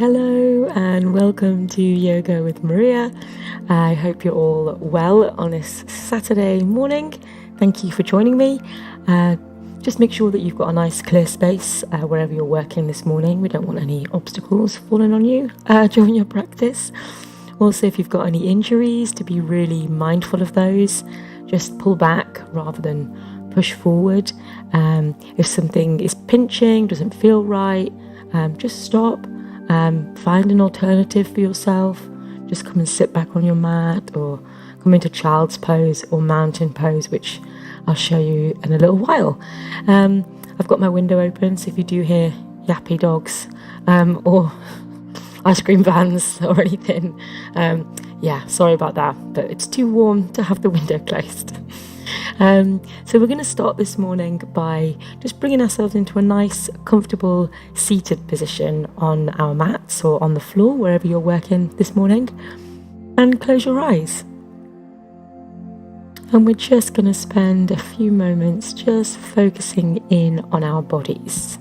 Hello and welcome to Yoga with Maria. I hope you're all well on this Saturday morning. Thank you for joining me. Just make sure that you've got a nice clear space wherever you're working this morning. We don't want any obstacles falling on you during your practice. Also, if you've got any injuries, to be really mindful of those. Just pull back rather than push forward. If something is pinching, doesn't feel right, just stop. Find an alternative for yourself. Just come and sit back on your mat or come into child's pose or mountain pose, which I'll show you in a little while. I've got my window open, so if you do hear yappy dogs or ice cream vans or anything, sorry about that, but it's too warm to have the window closed. So we're going to start this morning by just bringing ourselves into a nice, comfortable, seated position on our mats or on the floor, wherever you're working this morning, and close your eyes. And we're just going to spend a few moments just focusing in on our bodies.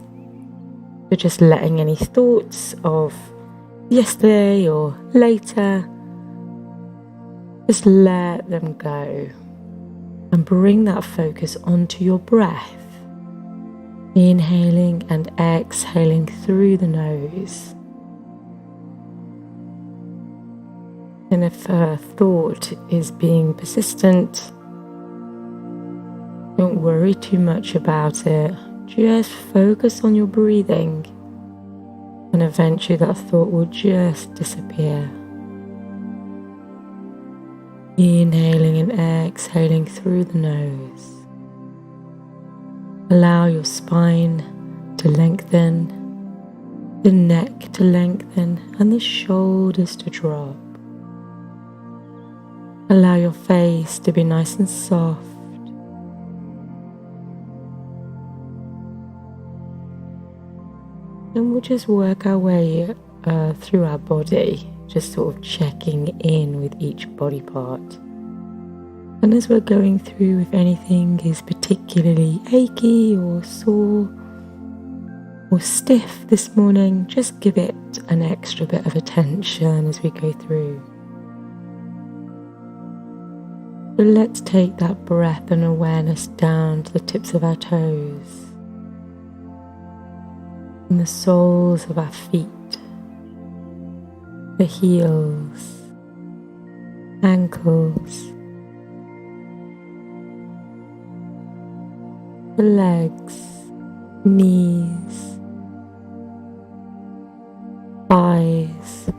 We're just letting any thoughts of yesterday or later, just let them go. And bring that focus onto your breath. Inhaling and exhaling through the nose. And if a thought is being persistent, don't worry too much about it. Just focus on your breathing. And eventually that thought will just disappear. Inhaling and exhaling through the nose. Allow your spine to lengthen, the neck to lengthen, and the shoulders to drop. Allow your face to be nice and soft. And we'll just work our way through our body, just sort of checking in with each body part. And as we're going through, if anything is particularly achy or sore or stiff this morning, just give it an extra bit of attention as we go through. So let's take that breath and awareness down to the tips of our toes and the soles of our feet. The heels, ankles, the legs, knees, thighs,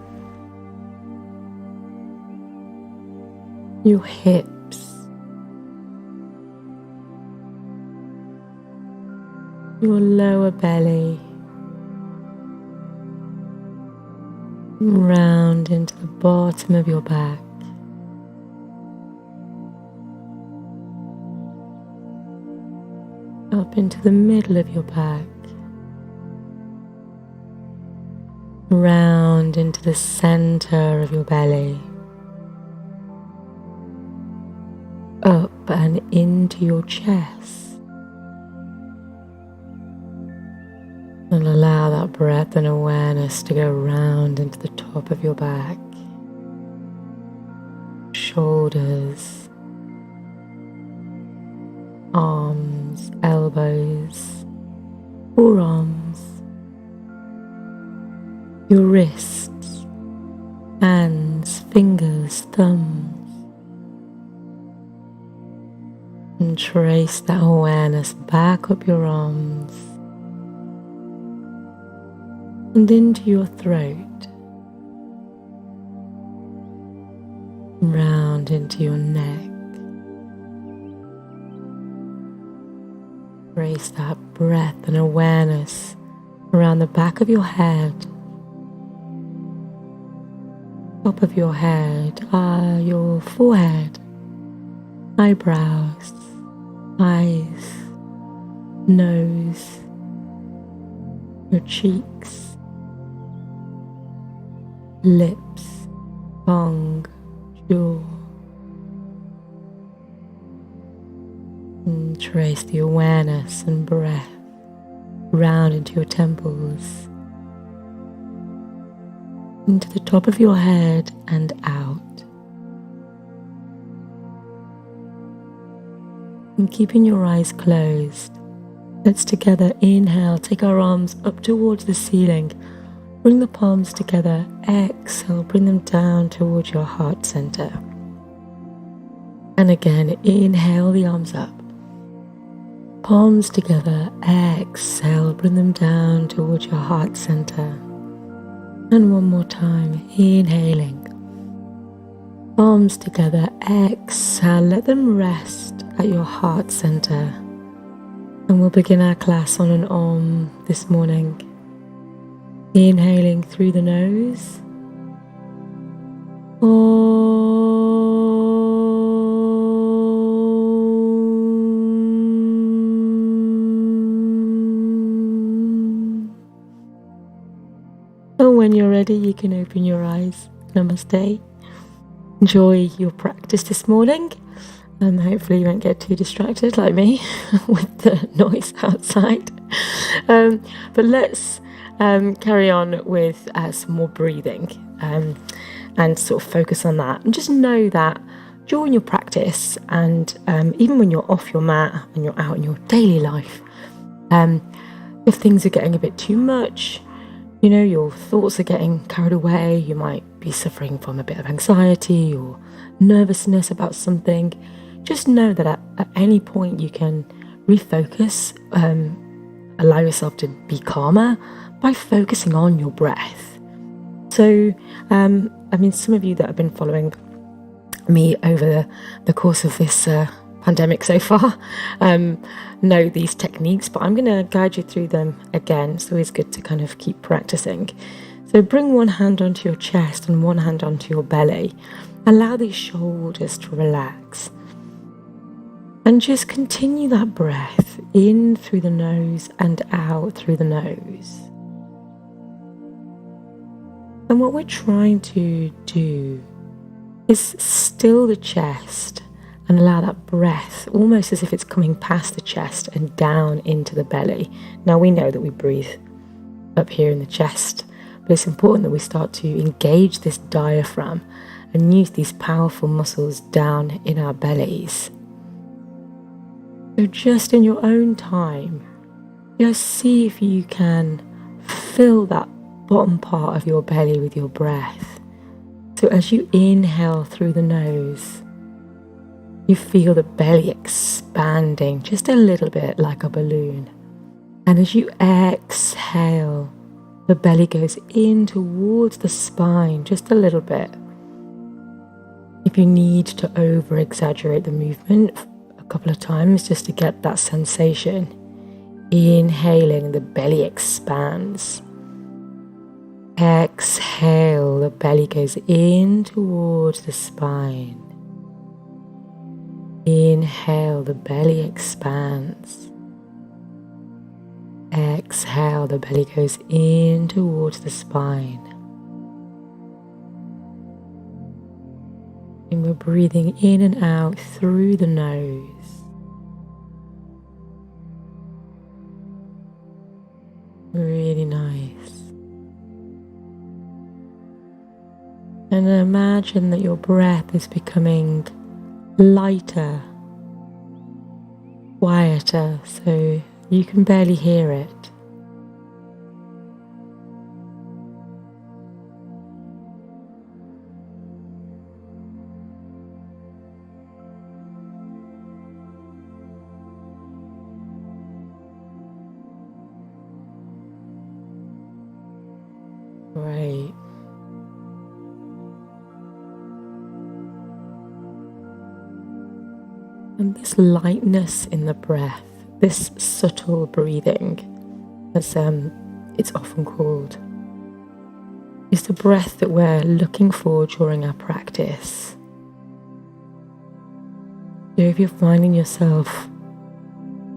your hips, your lower belly, round into the bottom of your back. Up into the middle of your back. Round into the center of your belly. Up and into your chest. And allow that breath and awareness to go round into the top of your back, shoulders, arms, elbows, forearms, your wrists, hands, fingers, thumbs, and trace that awareness back up your arms and into your throat, round into your neck. Trace that breath and awareness around the back of your head, top of your head, your forehead, eyebrows, eyes, nose, your cheeks, lips, tongue, jaw, and trace the awareness and breath round into your temples, into the top of your head and out. And keeping your eyes closed, let's together inhale, take our arms up towards the ceiling, bring the palms together, exhale, bring them down towards your heart center. And again, inhale the arms up, palms together, exhale, bring them down towards your heart center. And one more time, inhaling, palms together, exhale, let them rest at your heart center. And we'll begin our class on an Om this morning. Inhaling through the nose. And when you're ready, you can open your eyes. Namaste. Enjoy your practice this morning. Hopefully you won't get too distracted like me with the noise outside. But let's carry on with some more breathing and sort of focus on that. And just know that during your practice and even when you're off your mat and you're out in your daily life, if things are getting a bit too much, your thoughts are getting carried away, you might be suffering from a bit of anxiety or nervousness about something, just know that at any point you can refocus, allow yourself to be calmer by focusing on your breath. So, some of you that have been following me over the course of this pandemic so far know these techniques, but I'm going to guide you through them again. It's always good to kind of keep practicing. So bring one hand onto your chest and one hand onto your belly. Allow these shoulders to relax. And just continue that breath in through the nose and out through the nose. And what we're trying to do is still the chest and allow that breath almost as if it's coming past the chest and down into the belly. Now we know that we breathe up here in the chest, but it's important that we start to engage this diaphragm and use these powerful muscles down in our bellies. So just in your own time, just see if you can fill that bottom part of your belly with your breath. So as you inhale through the nose, you feel the belly expanding just a little bit like a balloon. And as you exhale, the belly goes in towards the spine just a little bit. If you need to over-exaggerate the movement a couple of times just to get that sensation, inhaling, the belly expands. Exhale, the belly goes in towards the spine. Inhale, the belly expands. Exhale, the belly goes in towards the spine. And we're breathing in and out through the nose. Really nice. And imagine that your breath is becoming lighter, quieter, so you can barely hear it. Right. And this lightness in the breath, this subtle breathing, as it's often called, is the breath that we're looking for during our practice. So if you're finding yourself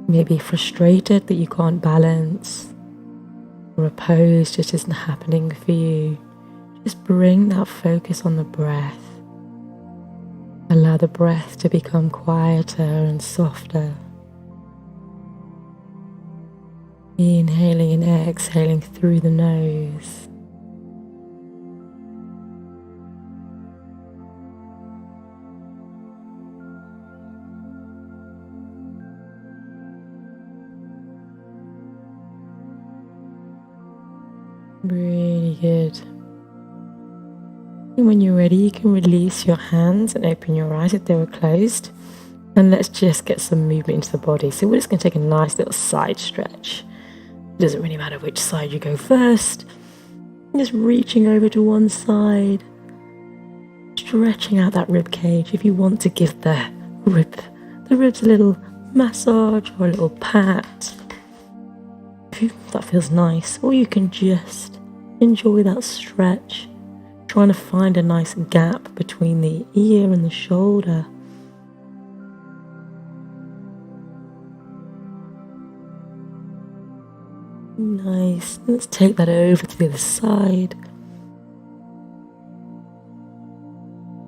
maybe frustrated that you can't balance, or a pose just isn't happening for you, just bring that focus on the breath. Allow the breath to become quieter and softer. Inhaling and exhaling through the nose. Really good. And when you're ready, you can release your hands and open your eyes if they were closed. And let's just get some movement into the body. So we're just going to take a nice little side stretch. It doesn't really matter which side you go first. Just reaching over to one side, stretching out that rib cage. If you want to give the ribs a little massage or a little pat, that feels nice. Or you can just enjoy that stretch, trying to find a nice gap between the ear and the shoulder. Nice. Let's take that over to the other side.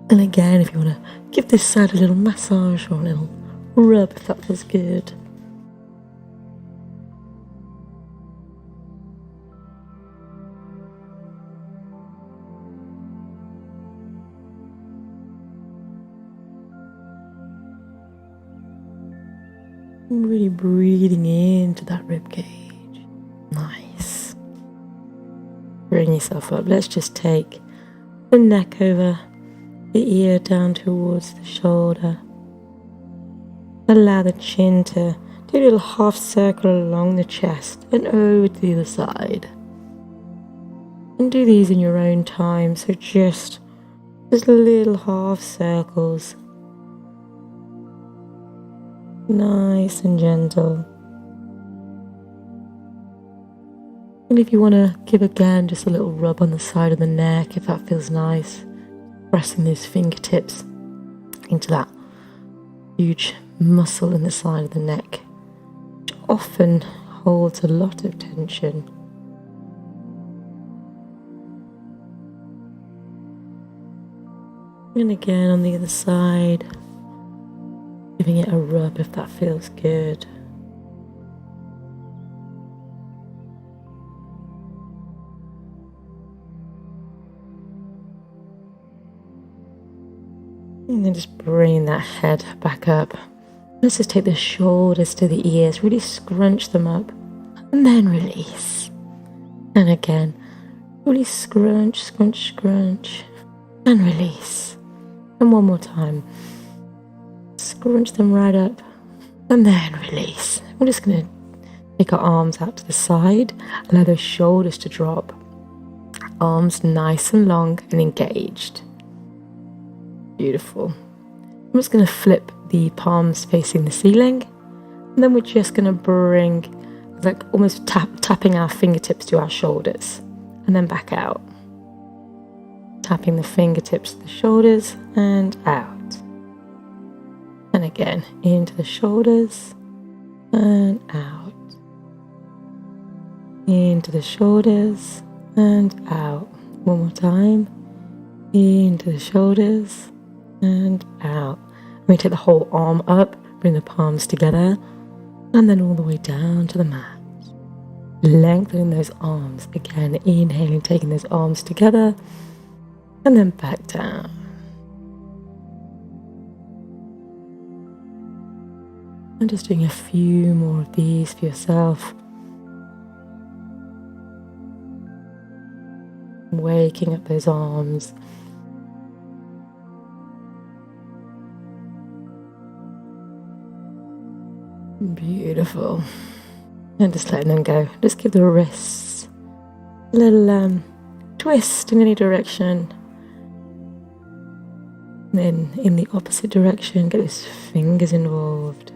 And again, if you want to give this side a little massage or a little rub, if that feels good. Really breathing into that rib cage. Nice. Bring yourself up. Let's just take the neck over the ear down towards the shoulder. Allow the chin to do a little half circle along the chest and over to the other side. And do these in your own time, so just little half circles. Nice and gentle. And if you want to give again just a little rub on the side of the neck, if that feels nice, pressing those fingertips into that huge muscle in the side of the neck, which often holds a lot of tension. And again on the other side, giving it a rub if that feels good. And then just bring that head back up. Let's just take the shoulders to the ears, really scrunch them up, and then release. And again, really scrunch, scrunch, scrunch, and release. And one more time. Scrunch them right up, and then release. We're just going to take our arms out to the side, allow those shoulders to drop. Arms nice and long and engaged. Beautiful. I'm just going to flip the palms facing the ceiling, and then we're just going to bring, like almost tapping our fingertips to our shoulders, and then back out. Tapping the fingertips to the shoulders and out. And again, into the shoulders and out. Into the shoulders and out. One more time. Into the shoulders and out. We take the whole arm up, bring the palms together, and then all the way down to the mat. Lengthening those arms. Again, inhaling, taking those arms together, and then back down. And just doing a few more of these for yourself. Waking up those arms. Beautiful. And just letting them go. Just give the wrists a little twist in any direction. And then in the opposite direction, get those fingers involved.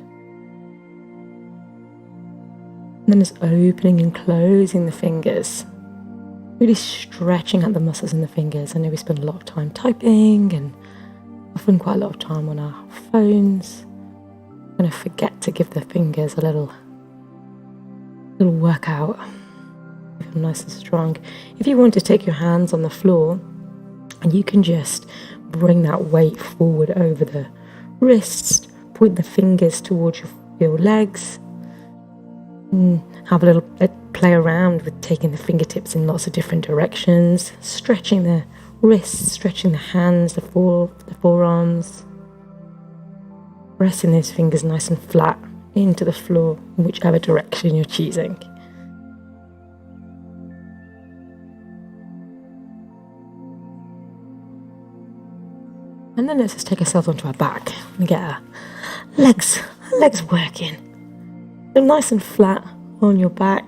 And then just opening and closing the fingers. Really stretching out the muscles in the fingers. I know we spend a lot of time typing and often quite a lot of time on our phones. Kind of forget to give the fingers a little workout. Make them nice and strong. If you want to take your hands on the floor, and you can just bring that weight forward over the wrists, point the fingers towards your legs. Have a little play around with taking the fingertips in lots of different directions, stretching the wrists, stretching the hands, the forearms, pressing those fingers nice and flat into the floor in whichever direction you're choosing. And then let's just take ourselves onto our back and get our legs working. So nice and flat on your back,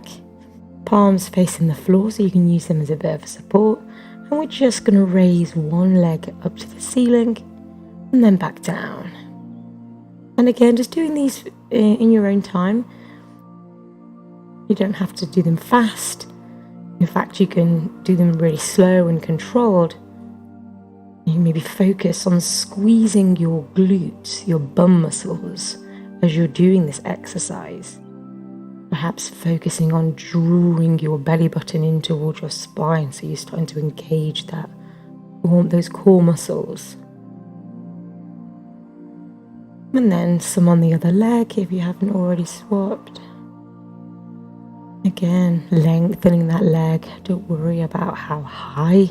palms facing the floor so you can use them as a bit of a support. And we're just going to raise one leg up to the ceiling and then back down. And again, just doing these in your own time. You don't have to do them fast. In fact, you can do them really slow and controlled. You maybe focus on squeezing your glutes, your bum muscles, as you're doing this exercise. Perhaps focusing on drawing your belly button in towards your spine, so you're starting to engage those core muscles. And then some on the other leg if you haven't already swapped. Again, lengthening that leg. Don't worry about how high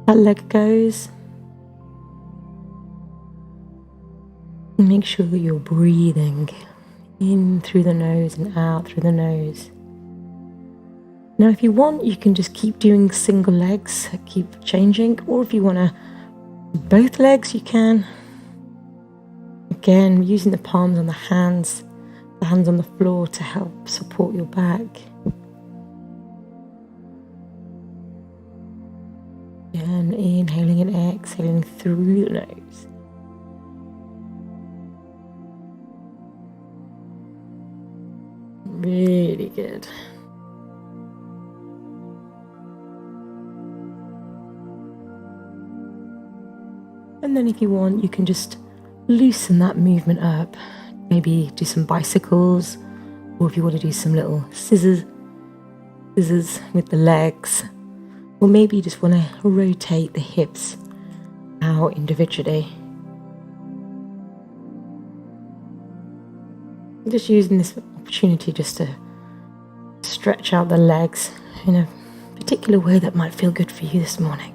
that leg goes. Make sure that you're breathing in through the nose and out through the nose. Now, if you want, you can just keep doing single legs, keep changing, or if you want to both legs, you can. Again, using the palms on the hands on the floor to help support your back. Again, inhaling and exhaling through the nose. Really good. And then if you want, you can just loosen that movement up. Maybe do some bicycles, or if you want to do some little scissors with the legs, or maybe you just want to rotate the hips out individually. Just using this opportunity just to stretch out the legs in a particular way that might feel good for you this morning.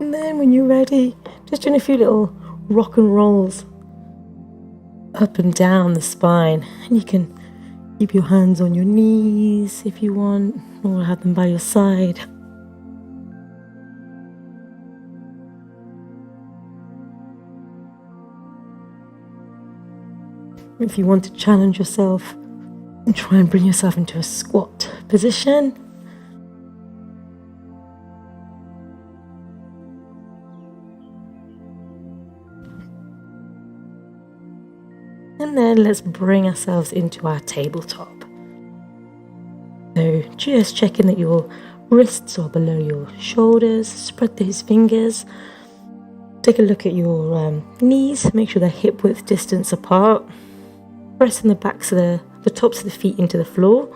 And then when you're ready, just doing a few little rock and rolls up and down the spine. And you can keep your hands on your knees if you want, or have them by your side. If you want to challenge yourself and try and bring yourself into a squat position. And then let's bring ourselves into our tabletop. So just checking that your wrists are below your shoulders. Spread those fingers. Take a look at your knees. Make sure they're hip width distance apart. Pressing the backs of the tops of the feet into the floor.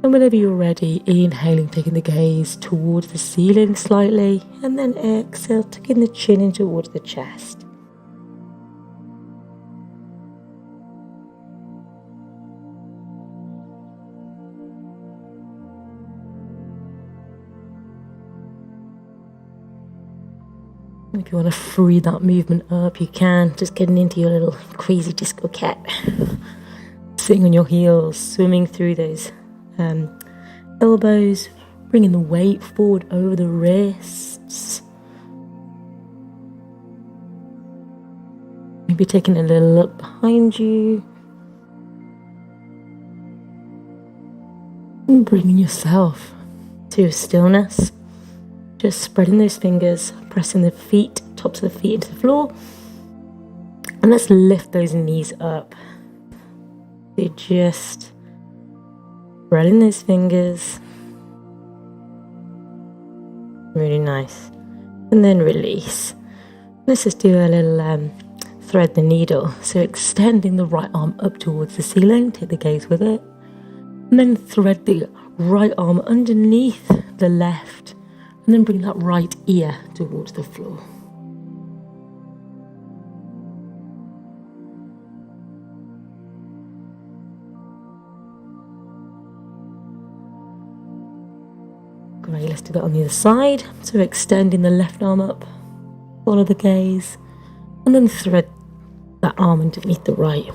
And whenever you're ready, inhaling, taking the gaze towards the ceiling slightly. And then exhale, tucking the chin in towards the chest. If you want to free that movement up, you can. Just getting into your little crazy disco cat. Sitting on your heels, swimming through those elbows, bringing the weight forward over the wrists. Maybe taking a little look behind you. And bringing yourself to a stillness. Just spreading those fingers, pressing the feet, tops of the feet into the floor. And let's lift those knees up. So just spreading those fingers. Really nice. And then release. Let's just do a little thread the needle. So extending the right arm up towards the ceiling, take the gaze with it. And then thread the right arm underneath the left. And then bring that right ear towards the floor. Great, let's do that on the other side. So extending the left arm up, follow the gaze, and then thread that arm underneath the right.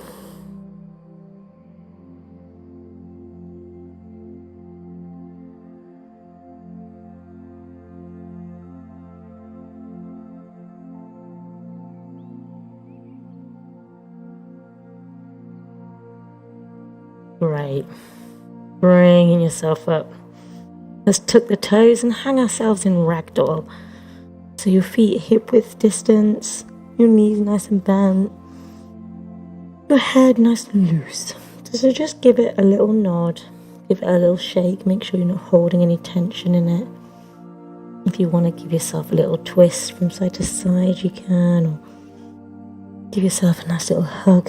Great. Bringing yourself up. Let's tuck the toes and hang ourselves in ragdoll. So your feet hip width distance, your knees nice and bent, your head nice and loose. So just give it a little nod, give it a little shake, make sure you're not holding any tension in it. If you want to give yourself a little twist from side to side, you can, or give yourself a nice little hug.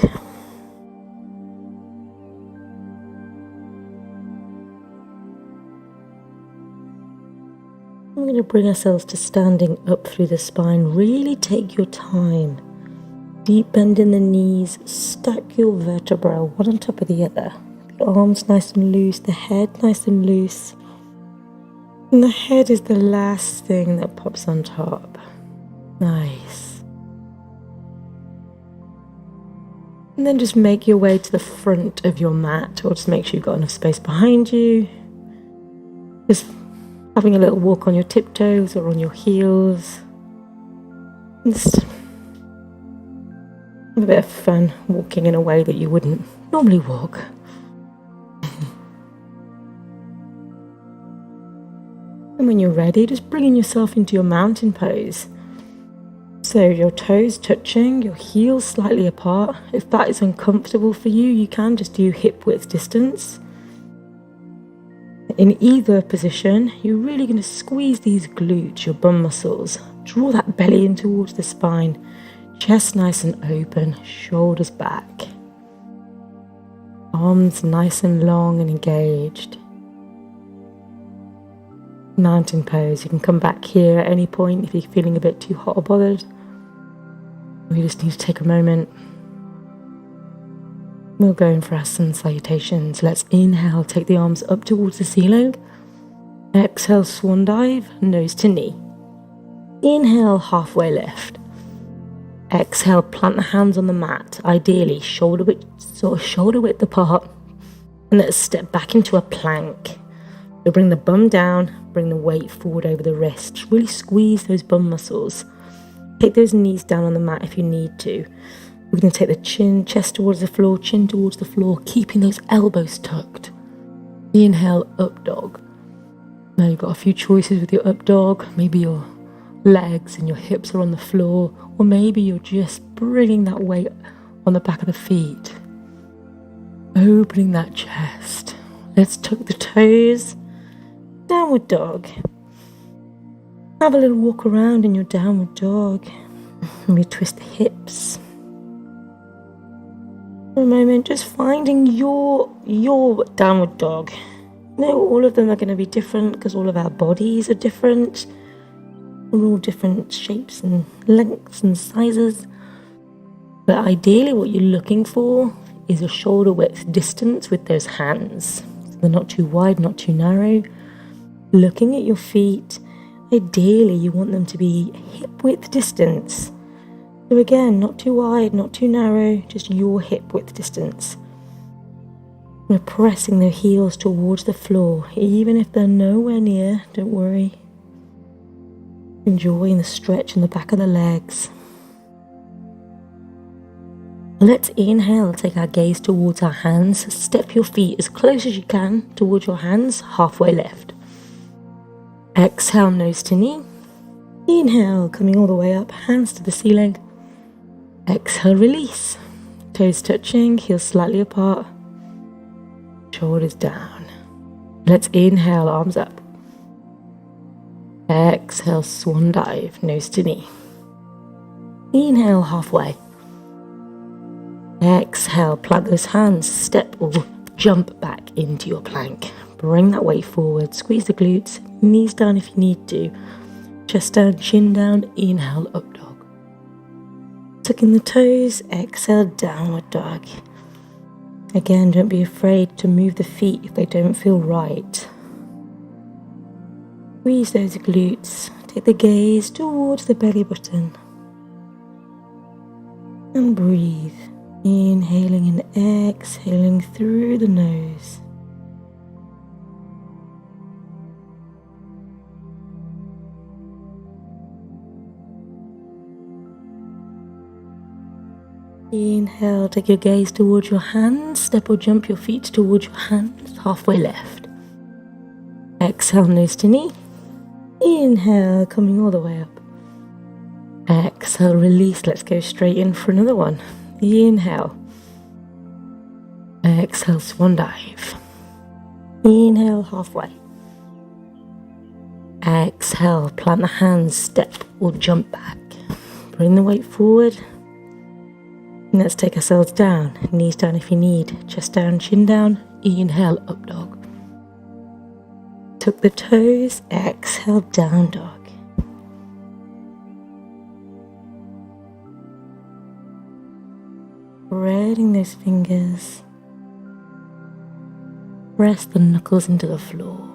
We're going to bring ourselves to standing up through the spine. Really take your time. Deep bend in the knees, stack your vertebrae one on top of the other. The arms nice and loose, the head nice and loose. And the head is the last thing that pops on top. Nice. And then just make your way to the front of your mat, or just make sure you've got enough space behind you. Just having a little walk on your tiptoes or on your heels. Just have a bit of fun walking in a way that you wouldn't normally walk. And when you're ready, just bringing yourself into your mountain pose. So your toes touching, your heels slightly apart. If that is uncomfortable for you, you can just do hip width distance. In either position, you're really going to squeeze these glutes, your bum muscles. Draw that belly in towards the spine. Chest nice and open, shoulders back. Arms nice and long and engaged. Mountain pose. You can come back here at any point if you're feeling a bit too hot or bothered. We just need to take a moment. We'll go in for our sun salutations. Let's inhale, take the arms up towards the ceiling. Exhale, swan dive, nose to knee. Inhale, halfway lift. Exhale, plant the hands on the mat, ideally shoulder width apart. And let's step back into a plank. So bring the bum down, bring the weight forward over the wrist. Really squeeze those bum muscles. Take those knees down on the mat if you need to. We're going to take the chest towards the floor, chin towards the floor, keeping those elbows tucked. Inhale, up dog. Now you've got a few choices with your up dog. Maybe your legs and your hips are on the floor, or maybe you're just bringing that weight on the back of the feet. Opening that chest. Let's tuck the toes. Downward dog. Have a little walk around in your downward dog. And we twist the hips. For a moment, just finding your downward dog. All of them are going to be different because all of our bodies are different. We're all different shapes and lengths and sizes. But ideally what you're looking for is a shoulder width distance with those hands. So they're not too wide, not too narrow. Looking at your feet, ideally you want them to be hip width distance. So again, not too wide, not too narrow, just your hip width distance. We're pressing the heels towards the floor, even if they're nowhere near, don't worry. Enjoying the stretch in the back of the legs. Let's inhale, take our gaze towards our hands. Step your feet as close as you can towards your hands, halfway lift. Exhale, nose to knee. Inhale, coming all the way up, hands to the ceiling. Exhale, release. Toes touching, heels slightly apart. Shoulders down. Let's inhale, arms up. Exhale, swan dive, nose to knee. Inhale, halfway. Exhale, plant those hands, step or jump back into your plank. Bring that weight forward, squeeze the glutes, knees down if you need to. Chest down, chin down, inhale, up dog. Tucking the toes, exhale, downward dog. Again, don't be afraid to move the feet if they don't feel right. Squeeze those glutes, take the gaze towards the belly button. And breathe, inhaling and exhaling through the nose. Inhale, take your gaze towards your hands. Step or jump your feet towards your hands, halfway left. Exhale, nose to knee. Inhale, coming all the way up. Exhale, release. Let's go straight in for another one. Inhale. Exhale, swan dive. Inhale, halfway. Exhale, plant the hands, step or jump back. Bring the weight forward. And let's take ourselves down. Knees down if you need. Chest down, chin down. Inhale, up dog. Tuck the toes. Exhale, down dog. Spreading those fingers. Press the knuckles into the floor.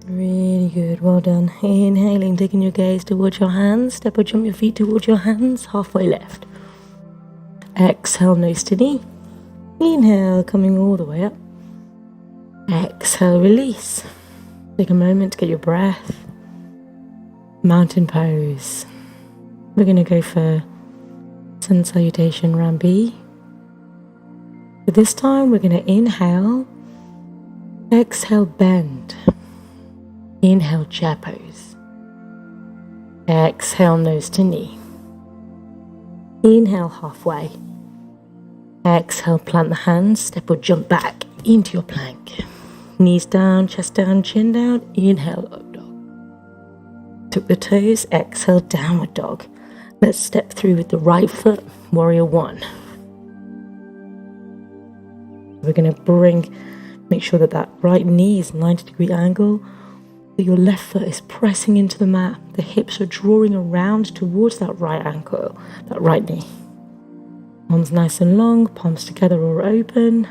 Really good, well done. Inhaling, taking your gaze towards your hands. Step or jump your feet towards your hands, halfway left. Exhale, nose to knee. Inhale, coming all the way up. Exhale, release. Take a moment to get your breath. Mountain pose. We're going to go for sun salutation round B. But this time we're going to inhale. Exhale, bend. Inhale, chair pose. Exhale, nose to knee. Inhale, halfway. Exhale, plant the hands, step or jump back into your plank. Knees down, chest down, chin down. Inhale, up dog. Tuck the toes, exhale, downward dog. Let's step through with the right foot, warrior one. We're going to make sure that right knee is 90-degree angle. That your left foot is pressing into the mat. The hips are drawing around towards that right ankle, that right knee. Arms nice and long, palms together or open.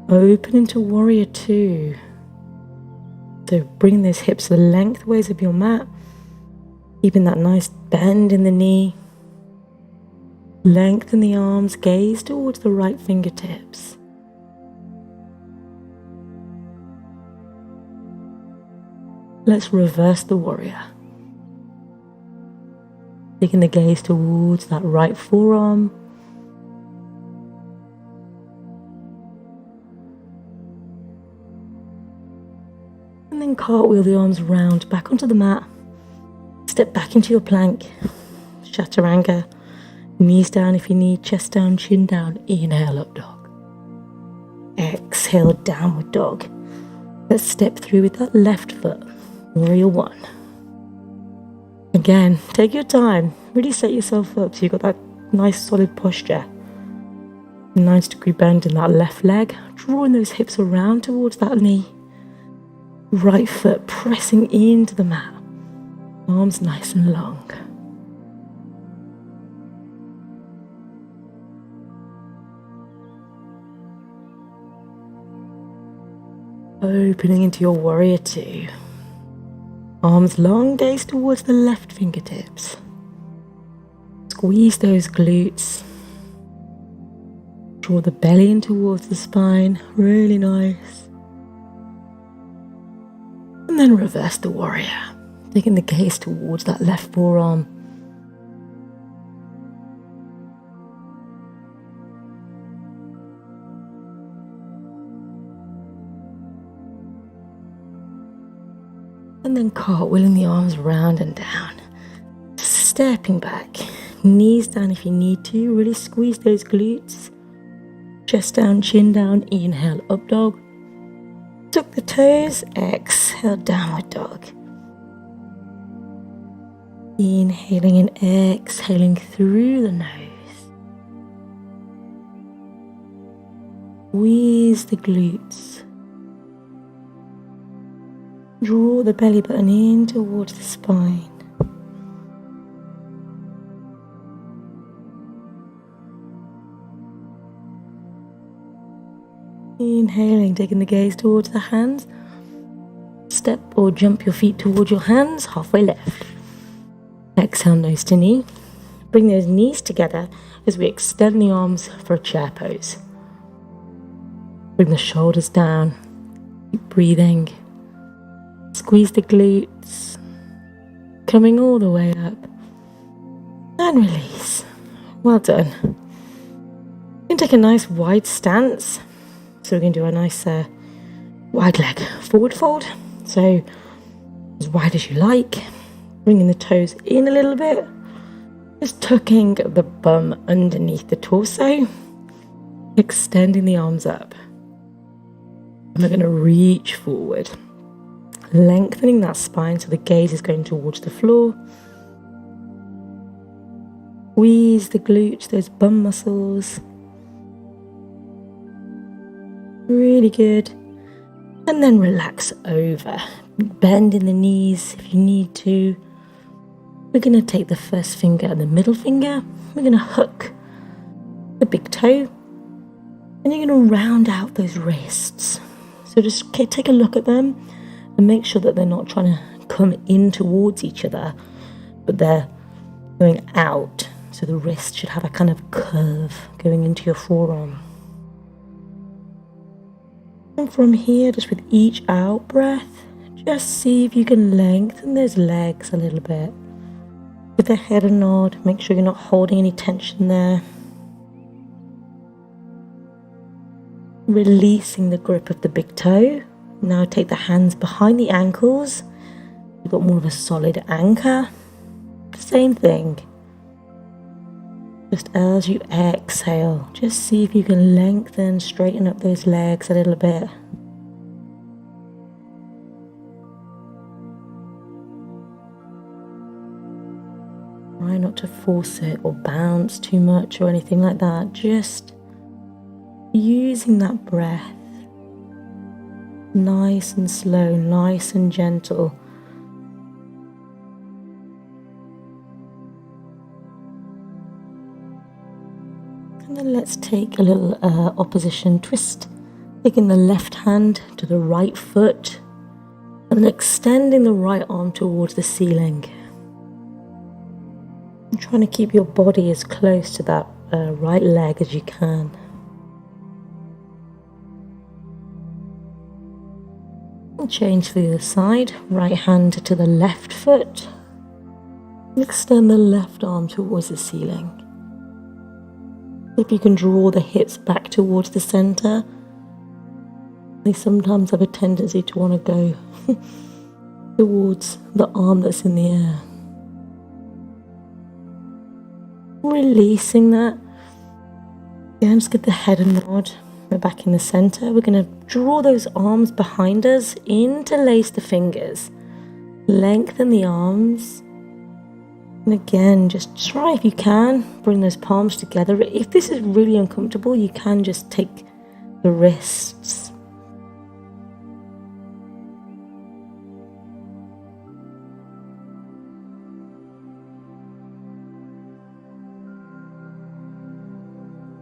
Open into warrior two. So bring those hips the lengthways of your mat, keeping that nice bend in the knee. Lengthen the arms, gaze towards the right fingertips. Let's reverse the warrior. Taking the gaze towards that right forearm. And then cartwheel the arms round back onto the mat. Step back into your plank. Chaturanga. Knees down if you need, chest down, chin down. Inhale, up dog. Exhale, downward dog. Let's step through with that left foot. Warrior one. Again, take your time. Really set yourself up so you've got that nice solid posture. 90-degree bend in that left leg. Drawing those hips around towards that knee. Right foot pressing into the mat. Arms nice and long. Opening into your warrior two. Arms long, gaze towards the left fingertips. Squeeze those glutes. Draw the belly in towards the spine. Really nice. And then reverse the warrior. Taking the gaze towards that left forearm. And then cartwheeling the arms round and down. Stepping back. Knees down if you need to. Really squeeze those glutes. Chest down, chin down. Inhale, up dog. Tuck the toes. Exhale, downward dog. Inhaling and exhaling through the nose. Squeeze the glutes. Draw the belly button in towards the spine. Inhaling, taking the gaze towards the hands. Step or jump your feet towards your hands, halfway left. Exhale, nose to knee. Bring those knees together as we extend the arms for a chair pose. Bring the shoulders down. Keep breathing. Squeeze the glutes. Coming all the way up. And release. Well done. You can take a nice wide stance. So we're going to do a nice wide leg forward fold. So as wide as you like. Bringing the toes in a little bit. Just tucking the bum underneath the torso. Extending the arms up. And we're going to reach forward. Lengthening that spine so the gaze is going towards the floor. Squeeze the glutes, those bum muscles. Really good. And then relax over. Bend in the knees if you need to. We're going to take the first finger and the middle finger. We're going to hook the big toe. And you're going to round out those wrists. So just take a look at them and make sure that they're not trying to come in towards each other, but they're going out. So the wrist should have a kind of curve going into your forearm. And from here, just with each out breath, just see if you can lengthen those legs a little bit. With the head a nod, make sure you're not holding any tension there. Releasing the grip of the big toe. Now take the hands behind the ankles. You've got more of a solid anchor. Same thing. Just as you exhale, just see if you can lengthen, straighten up those legs a little bit. Try not to force it or bounce too much or anything like that. Just using that breath. Nice and slow, nice and gentle. And then let's take a little opposition twist. Taking the left hand to the right foot and then extending the right arm towards the ceiling. And trying to keep your body as close to that right leg as you can. And change for the other side. Right hand to the left foot. And extend the left arm towards the ceiling. If you can draw the hips back towards the center, they sometimes have a tendency to want to go towards the arm that's in the air. Releasing that. Again, just give the head a nod. We're back in the center. We're going to draw those arms behind us, interlace the fingers, lengthen the arms. And again, just try if you can, bring those palms together. If this is really uncomfortable, you can just take the wrists.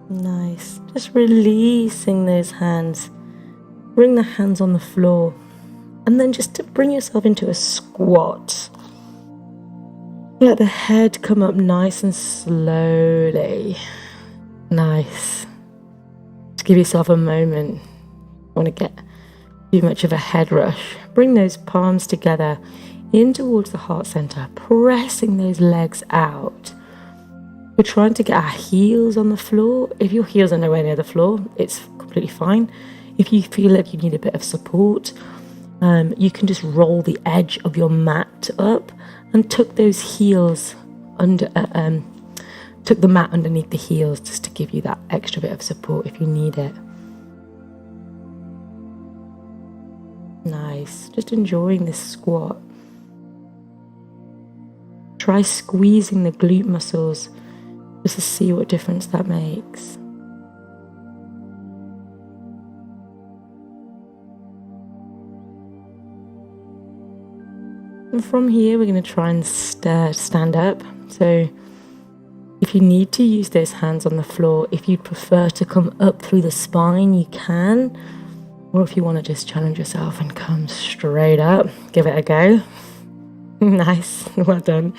Nice. Just releasing those hands. Bring the hands on the floor. And then just to bring yourself into a squat. Let the head come up nice and slowly. Nice. Just give yourself a moment. Don't want to get too much of a head rush. Bring those palms together in towards the heart center, pressing those legs out. We're trying to get our heels on the floor. If your heels are nowhere near the floor, it's completely fine. If you feel like you need a bit of support, you can just roll the edge of your mat up and tuck those heels under, tuck the mat underneath the heels just to give you that extra bit of support if you need it. Nice. Just enjoying this squat. Try squeezing the glute muscles just to see what difference that makes. And from here, we're going to try and stand up. So if you need to use those hands on the floor, if you prefer to come up through the spine, you can. Or if you want to just challenge yourself and come straight up, give it a go. Nice, well done.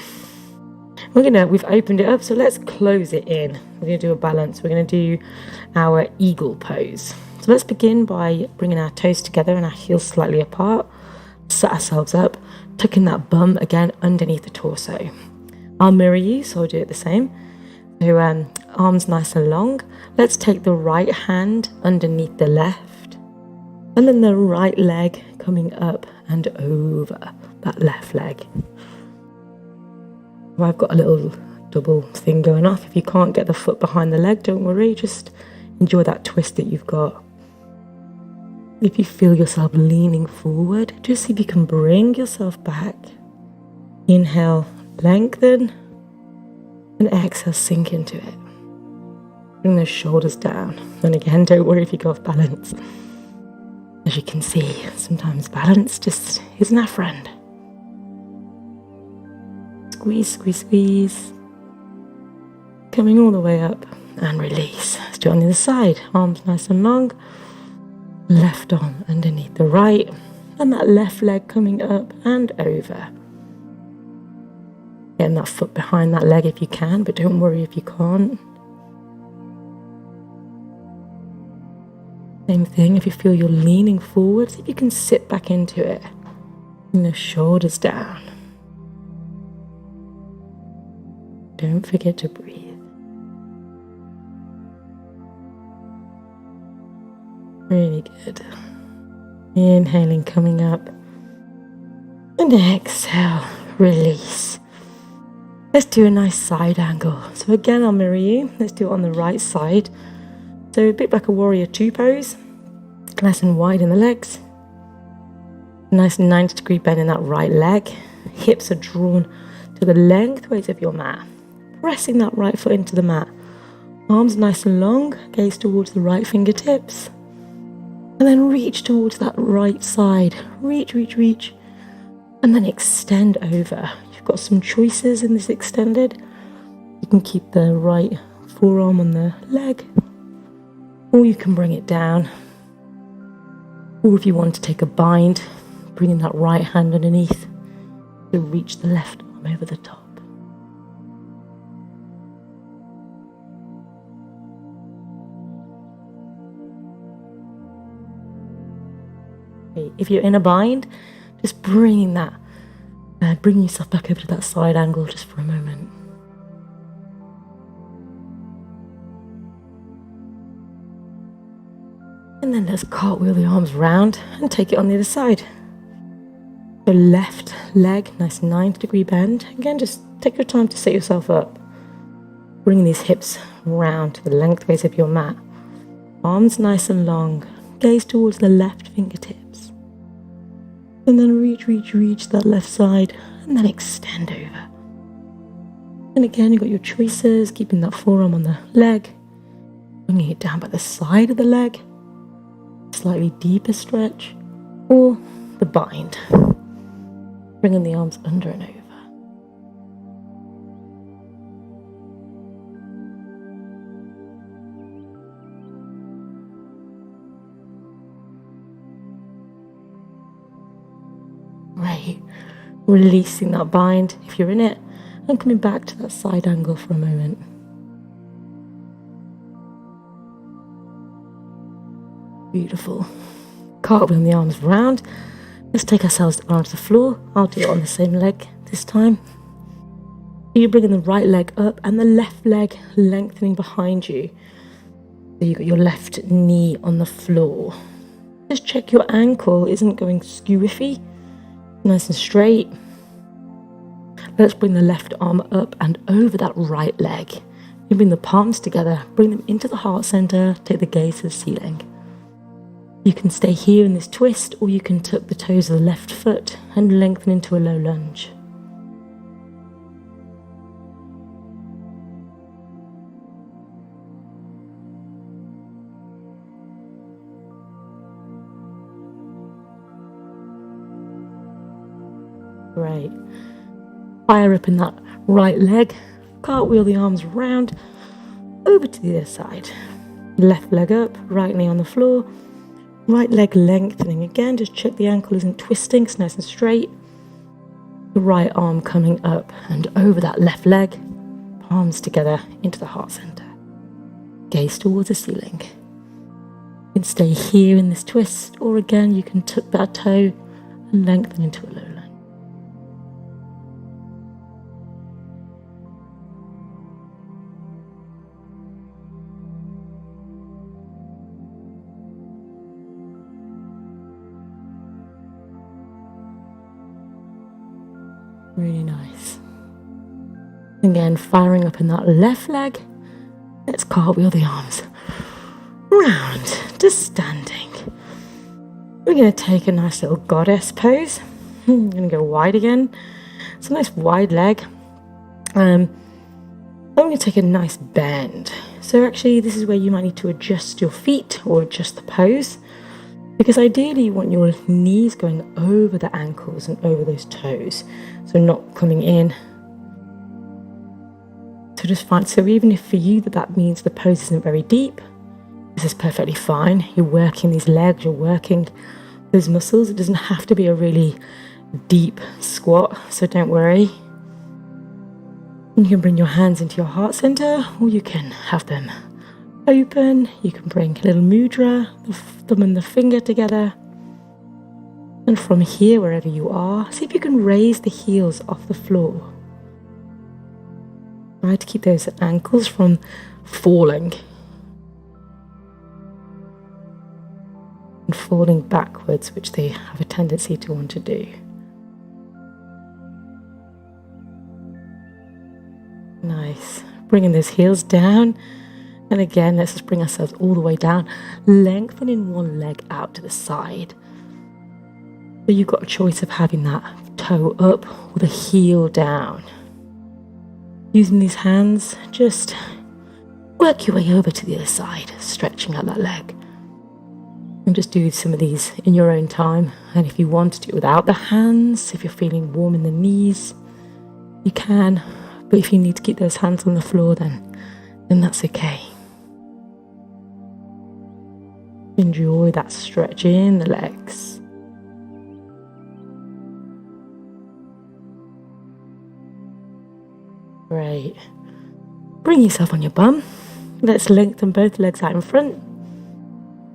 We've opened it up, so let's close it in. We're gonna do a balance. We're gonna do our eagle pose. So let's begin by bringing our toes together and our heels slightly apart. Set ourselves up, tucking that bum again underneath the torso. I'll mirror you, so I'll do it the same. So arms nice and long. Let's take the right hand underneath the left, and then the right leg coming up and over that left leg. Well, I've got a little double thing going off. If you can't get the foot behind the leg, don't worry, just enjoy that twist that you've got. If you feel yourself leaning forward, just see if you can bring yourself back. Inhale, lengthen, and exhale, sink into it. Bring those shoulders down. And again, don't worry if you go off balance. As you can see, sometimes balance just isn't our friend. Squeeze, squeeze, squeeze. Coming all the way up and release. Let's do it on the other side. Arms nice and long. Left arm underneath the right. And that left leg coming up and over. Getting that foot behind that leg if you can, but don't worry if you can't. Same thing, if you feel you're leaning forward, see if you can sit back into it. Bring the shoulders down. Don't forget to breathe. Really good. Inhaling, coming up. And exhale, release. Let's do a nice side angle. So again, I'll mirror you. Let's do it on the right side. So a bit like a warrior 2 pose. Nice and wide in the legs. Nice 90-degree bend in that right leg. Hips are drawn to the lengthways of your mat. Pressing that right foot into the mat. Arms nice and long, gaze towards the right fingertips. And then reach towards that right side. Reach, reach, reach. And then extend over. You've got some choices in this extended. You can keep the right forearm on the leg. Or you can bring it down. Or if you want to take a bind, bringing that right hand underneath to reach the left arm over the top. If you're in a bind, just bring yourself back over to that side angle just for a moment. And then let's cartwheel the arms round and take it on the other side. So left leg, nice 90-degree bend. Again, just take your time to set yourself up. Bring these hips round to the lengthways of your mat. Arms nice and long. Gaze towards the left fingertips. And then reach, reach, reach that left side. And then extend over. And again, you've got your choices. Keeping that forearm on the leg. Bringing it down by the side of the leg. Slightly deeper stretch. Or the bind. Bringing the arms under and over. Right, releasing that bind if you're in it, and coming back to that side angle for a moment. Beautiful. Cartwheeling the arms round. Let's take ourselves onto the floor. I'll do it on the same leg this time. You're bringing the right leg up and the left leg lengthening behind you. So you've got your left knee on the floor. Just check your ankle isn't going skew-iffy. Nice and straight. Let's bring the left arm up and over that right leg. You bring the palms together, bring them into the heart center, take the gaze to the ceiling. You can stay here in this twist, or you can tuck the toes of the left foot and lengthen into a low lunge. Great. Fire up in that right leg. Cartwheel the arms round over to the other side. Left leg up, right knee on the floor. Right leg lengthening again. Just check the ankle isn't twisting. It's nice and straight. The right arm coming up and over that left leg. palms together into the heart center. Gaze towards the ceiling. You can stay here in this twist, or again, you can tuck that toe and lengthen into a low lunge. Really nice. Again, firing up in that left leg. Let's cartwheel the arms round to standing. We're going to take a nice little goddess pose. I'm going to go wide again. It's a nice wide leg. I'm going to take a nice bend. So actually, this is where you might need to adjust your feet or adjust the pose, because ideally you want your knees going over the ankles and over those toes, so not coming in. So just fine. So even if for you that means the pose isn't very deep, this is perfectly fine. You're working these legs, you're working those muscles. It doesn't have to be a really deep squat, so don't worry. You can bring your hands into your heart center, or you can have them open. You can bring a little mudra, the thumb and the finger together. And from here, wherever you are, see if you can raise the heels off the floor. Try to keep those ankles from falling and falling backwards, which they have a tendency to want to do. Nice. Bringing those heels down. And again, let's just bring ourselves all the way down, lengthening one leg out to the side. So you've got a choice of having that toe up or the heel down. Using these hands, just work your way over to the other side, stretching out that leg. And just do some of these in your own time. And if you want to do it without the hands, if you're feeling warm in the knees, you can. But if you need to keep those hands on the floor, then that's okay. Enjoy that stretch in the legs. Great. Bring yourself on your bum. Let's lengthen both legs out in front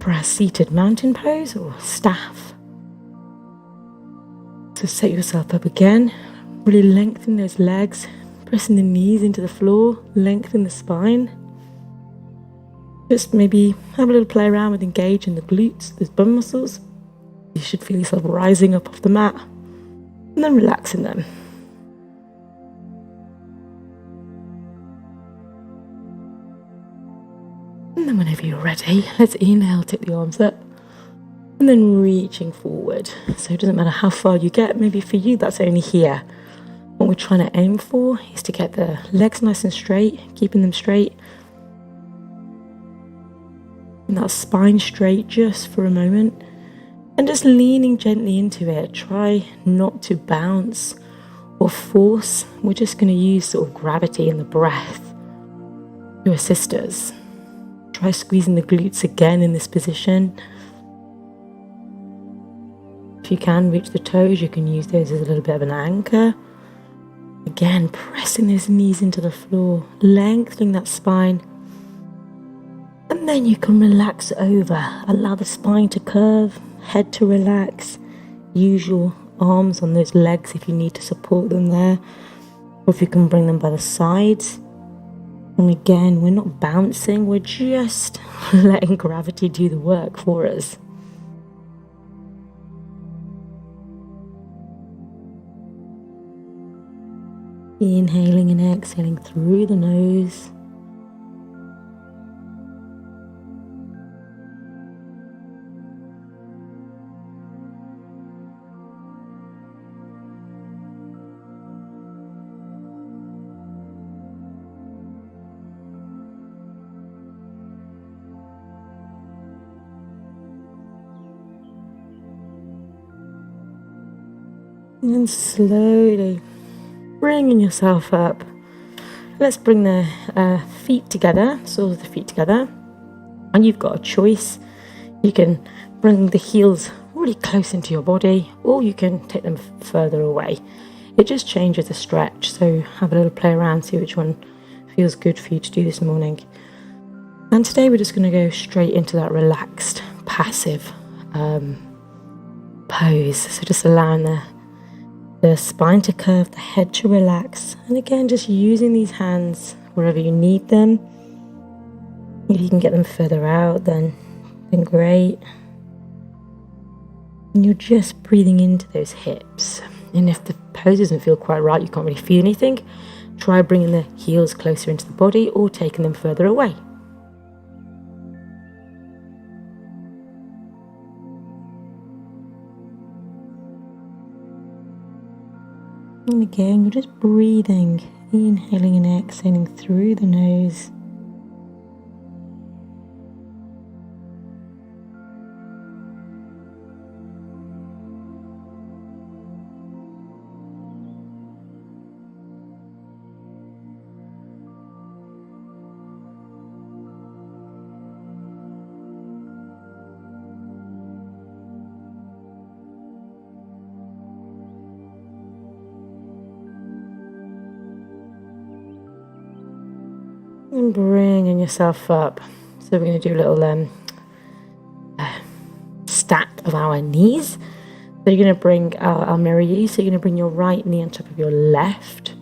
for our seated mountain pose or staff. So set yourself up again. Really lengthen those legs, pressing the knees into the floor, lengthen the spine. Just maybe have a little play around with engaging the glutes, those bum muscles. You should feel yourself rising up off the mat and then relaxing them. And then whenever you're ready, let's inhale, take the arms up and then reaching forward. So it doesn't matter how far you get, maybe for you that's only here. What we're trying to aim for is to get the legs nice and straight, keeping them straight. And that spine straight just for a moment. And just leaning gently into it. Try not to bounce or force. We're just going to use sort of gravity and the breath to assist us. Try squeezing the glutes again in this position. If you can reach the toes, you can use those as a little bit of an anchor. Again, pressing those knees into the floor, lengthening that spine. And then you can relax over. Allow the spine to curve, head to relax. Use your arms on those legs if you need to support them there. Or if you can bring them by the sides. And again, we're not bouncing, we're just letting gravity do the work for us. Inhaling and exhaling through the nose. And then slowly bringing yourself up. Let's bring the feet together, soles of the feet together. And you've got a choice. You can bring the heels really close into your body, or you can take them further away. It just changes the stretch, so have a little play around, see which one feels good for you to do this morning. And today we're just going to go straight into that relaxed, passive pose. So just allowing the spine to curve, the head to relax. And again, just using these hands wherever you need them. If you can get them further out, then great. And you're just breathing into those hips. And if the pose doesn't feel quite right, you can't really feel anything, try bringing the heels closer into the body or taking them further away. And again, you're just breathing, inhaling and exhaling through the nose. And bringing yourself up. So we're going to do a little stack of our knees. So you're going to bring, I'll mirror you, so you're going to bring your right knee on top of your left.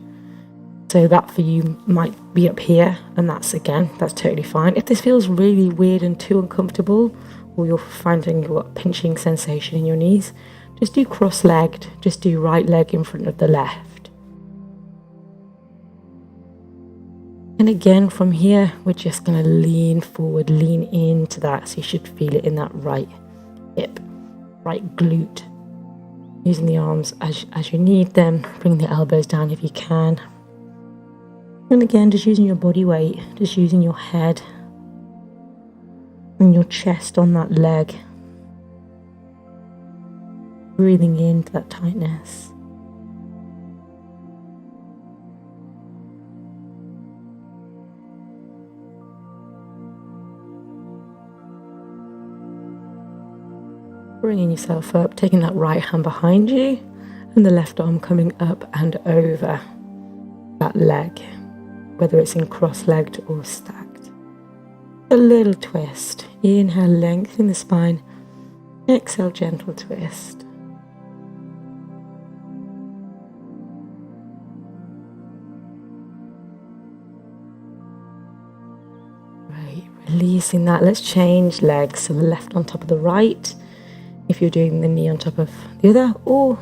So that for you might be up here, and that's totally fine. If this feels really weird and too uncomfortable, or you're finding a pinching sensation in your knees, just do cross-legged, just do right leg in front of the left. And again, from here, we're just going to lean forward, lean into that. So you should feel it in that right hip, right glute. Using the arms as you need them. Bring the elbows down if you can. And again, just using your body weight, just using your head and your chest on that leg. Breathing into that tightness. Bringing yourself up, taking that right hand behind you and the left arm coming up and over that leg, whether it's in cross-legged or stacked. A little twist. Inhale, lengthen the spine. Exhale, gentle twist. Right, releasing that. Let's change legs. So the left on top of the right, if you're doing the knee on top of the other, or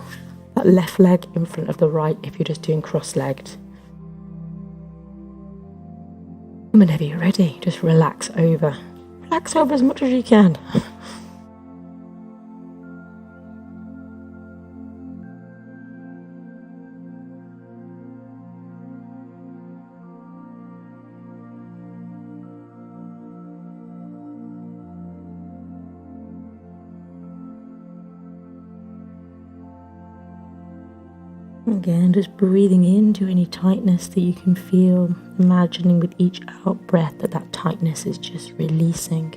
that left leg in front of the right if you're just doing cross-legged. And whenever you're ready, just relax over. Relax over as much as you can. Again, just breathing into any tightness that you can feel, imagining with each out breath that tightness is just releasing.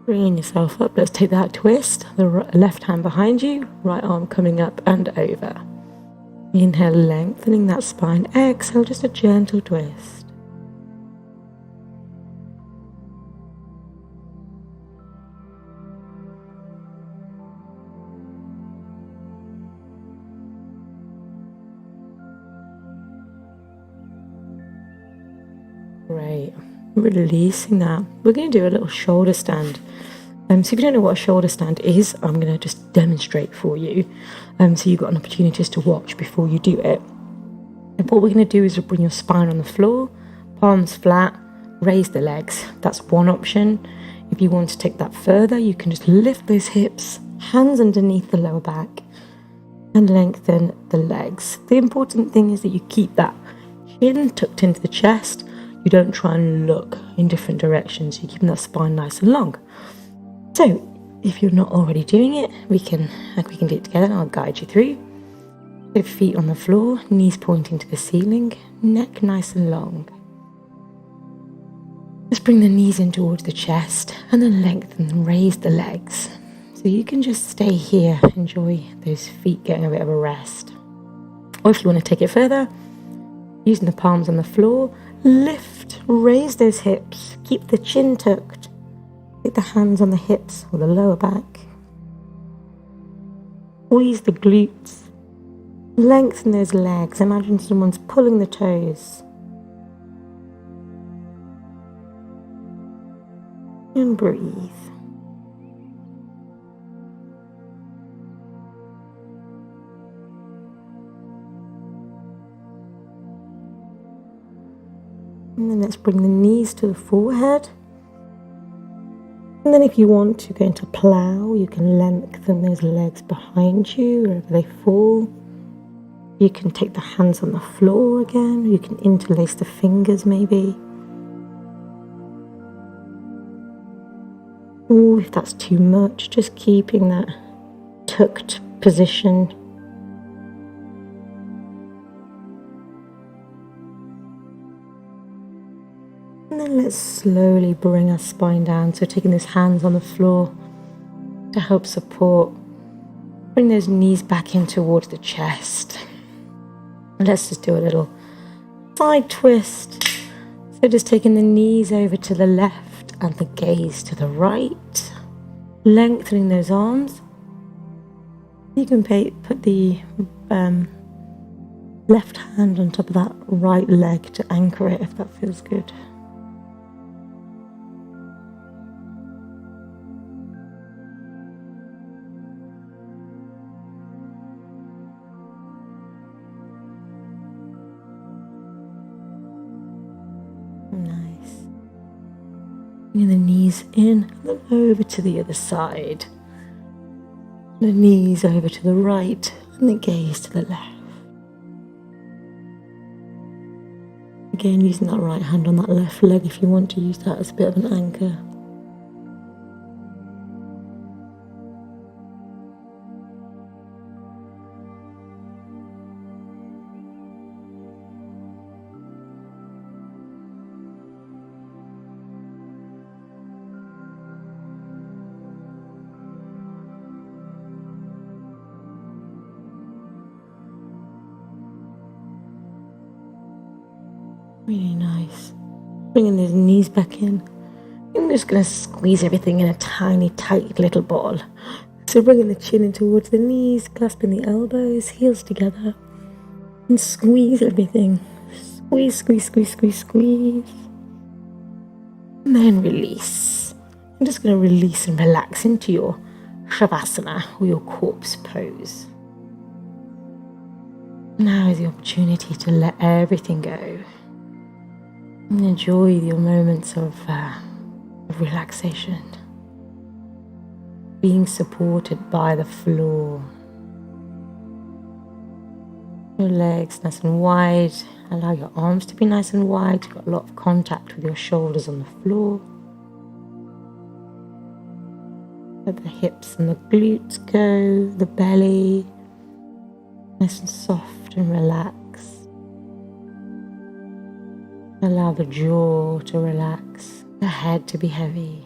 Bringing yourself up, let's take that twist. The left hand behind you, right arm coming up and over. Inhale, lengthening that spine. Exhale, just a gentle twist. Great. Releasing that. We're going to do a little shoulder stand. So if you don't know what a shoulder stand is, I'm going to just demonstrate for you. So you've got an opportunity just to watch before you do it. And what we're going to do is bring your spine on the floor, palms flat, raise the legs. That's one option. If you want to take that further, you can just lift those hips, hands underneath the lower back, and lengthen the legs. The important thing is that you keep that chin tucked into the chest. You don't try and look in different directions. You're keeping that spine nice and long. So if you're not already doing it, we can do it together. I'll guide you through. So feet on the floor, knees pointing to the ceiling, neck nice and long. Just bring the knees in towards the chest and then lengthen and raise the legs. So you can just stay here, enjoy those feet getting a bit of a rest. Or if you want to take it further, using the palms on the floor, lift, raise those hips, keep the chin tucked, take the hands on the hips or the lower back. Squeeze the glutes, lengthen those legs, imagine someone's pulling the toes. And breathe. And then let's bring the knees to the forehead. And then if you want to go into plow, you can lengthen those legs behind you wherever they fall. You can take the hands on the floor again. You can interlace the fingers maybe. Or if that's too much, just keeping that tucked position. And then let's slowly bring our spine down. So taking those hands on the floor to help support. Bring those knees back in towards the chest. And let's just do a little side twist. So just taking the knees over to the left and the gaze to the right. Lengthening those arms. You can put the left hand on top of that right leg to anchor it if that feels good. Nice. Bring the knees in and then over to the other side. The knees over to the right and the gaze to the left. Again, using that right hand on that left leg if you want to use that as a bit of an anchor. Really nice. Bringing those knees back in. I'm just going to squeeze everything in a tiny, tight little ball. So bringing the chin in towards the knees, clasping the elbows, heels together, and squeeze everything. Squeeze, squeeze, squeeze, squeeze, squeeze. And then release. I'm just going to release and relax into your Shavasana or your corpse pose. Now is the opportunity to let everything go. And enjoy your moments of relaxation. Being supported by the floor. Your legs nice and wide. Allow your arms to be nice and wide. You've got a lot of contact with your shoulders on the floor. Let the hips and the glutes go. The belly. Nice and soft and relaxed. Allow the jaw to relax, the head to be heavy.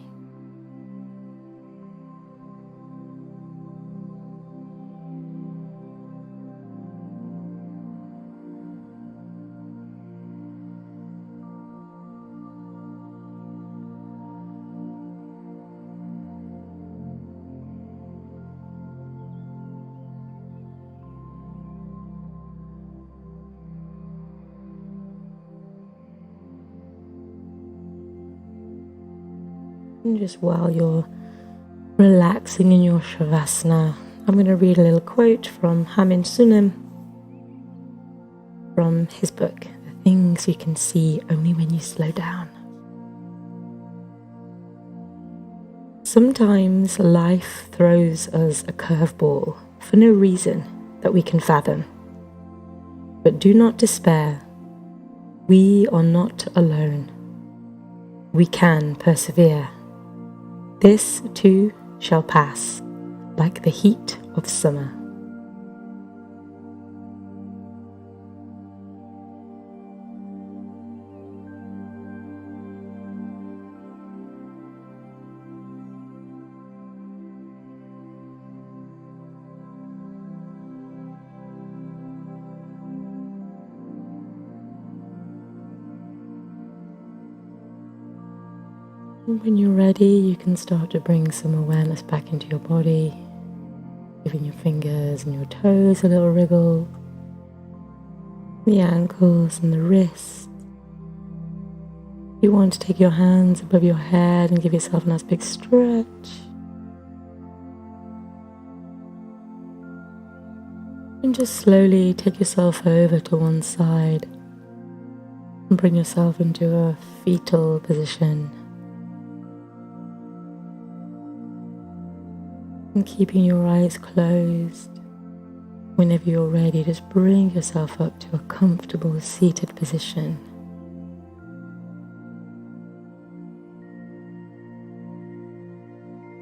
And just while you're relaxing in your Shavasana, I'm going to read a little quote from Hamin Sunim from his book, The Things You Can See Only When You Slow Down. Sometimes life throws us a curveball for no reason that we can fathom. But do not despair. We are not alone. We can persevere. This, too, shall pass like the heat of summer. When you're ready, you can start to bring some awareness back into your body, giving your fingers and your toes a little wriggle, the ankles and the wrists. You want to take your hands above your head and give yourself a nice big stretch. And just slowly take yourself over to one side and bring yourself into a fetal position. And keeping your eyes closed, whenever you're ready, just bring yourself up to a comfortable seated position.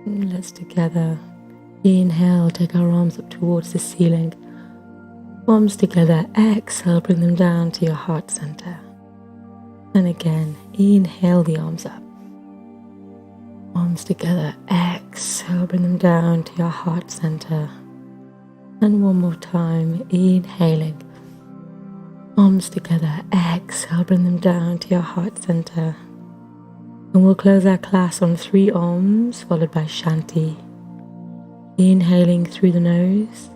And let's together inhale, take our arms up towards the ceiling. Arms together, exhale, bring them down to your heart center. And again, inhale the arms up. Arms together, exhale, bring them down to your heart center. And one more time, inhaling. Arms together, exhale, bring them down to your heart center. And we'll close our class on 3 Oms, followed by Shanti. Inhaling through the nose.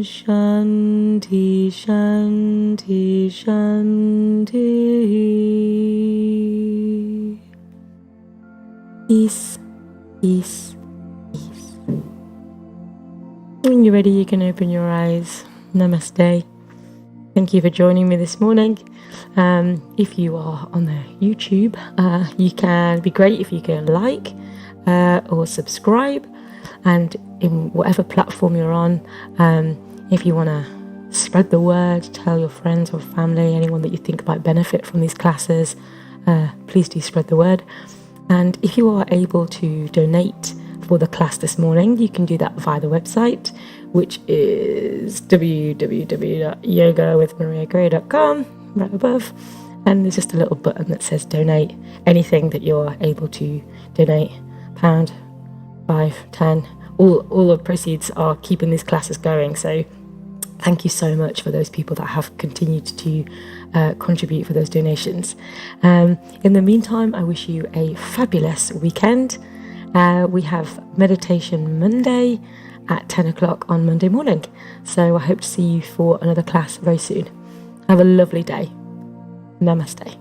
Shanti, Shanti, Shanti. Peace, peace, peace. When you're ready, you can open your eyes. Namaste. Thank you for joining me this morning. If you are on the YouTube, you can be great if you can like or subscribe, and in whatever platform you're on, if you want to spread the word, tell your friends or family, anyone that you think might benefit from these classes, please do spread the word. And if you are able to donate for the class this morning, you can do that via the website, which is www.yogawithmariagray.com, right above. And there's just a little button that says donate. Anything that you're able to donate, £1, £5, £10, all the proceeds are keeping these classes going. So thank you so much for those people that have continued to contribute for those donations. In the meantime, I wish you a fabulous weekend. We have meditation Monday at 10 o'clock on Monday morning. So I hope to see you for another class very soon. Have a lovely day. Namaste.